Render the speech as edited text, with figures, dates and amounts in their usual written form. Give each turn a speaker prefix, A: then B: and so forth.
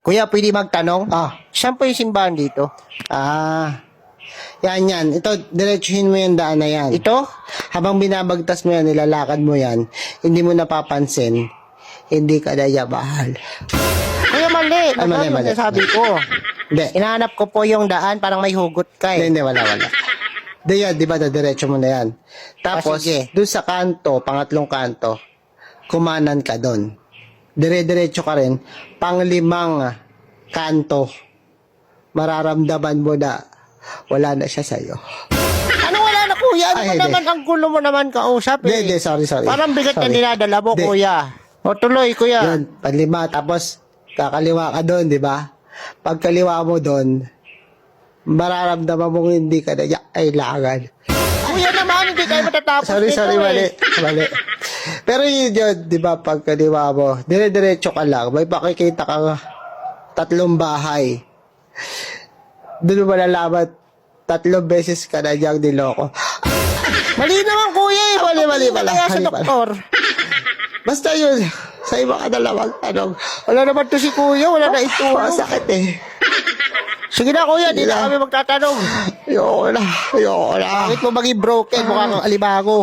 A: Kuya, pwede magtanong?
B: Ah,
A: Saan po yung simbahan dito?
B: yan. Ito, diretsuhin mo yung daan na yan.
A: Ito?
B: Habang binabagtas mo yan, nilalakad mo yan, hindi mo napapansin, hindi ka dayabahal.
A: Kuya, mali.
B: Ay, mali.
A: Ano sabi ko?
B: Hindi.
A: Inahanap ko po yung daan, parang may hugot ka eh.
B: Hindi, wala. Diyan, di ba, diretso mo na yan. Tapos,
A: sige.
B: doon sa kanto, pangatlong kanto, kumanan ka doon. Dire-diretso ka rin, panglimang kanto, mararamdaman mo na wala na siya sa'yo.
A: Ano wala na kuya? Ano
B: Ay,
A: mo
B: hindi.
A: naman, ang gulo mo naman kausap eh.
B: Hindi, sorry.
A: Parang bigat na
B: Sorry.
A: dinadala mo
B: Hindi.
A: kuya. O tuloy kuya.
B: Yun, panlima, tapos kakaliwa ka doon, di ba? Pagkaliwa mo doon, mararamdaman mo hindi ka na kailangan.
A: Kuya naman, hindi tayo matatapos
B: Sorry,
A: nito
B: mali.
A: eh.
B: Mali. Pero yun, di ba, pagkaliwa mo, dire-diretso ka lang, may pakikita kang 3 bahay. Doon mo malalaman, 3 beses ka na niyang niloko.
A: Mali naman kuya eh.
B: Mali pala.
A: Kaya sa
B: Mali pala.
A: doktor.
B: Basta yun, sa iba ka na lamang tanong.
A: Wala naman to si kuya, wala na itulong.
B: Masakit eh.
A: Sige na kuya, di
B: Sige
A: na
B: na.
A: kami magtatanong.
B: Ayoko na.
A: Bakit mo maging broken? Mukha kang alibago.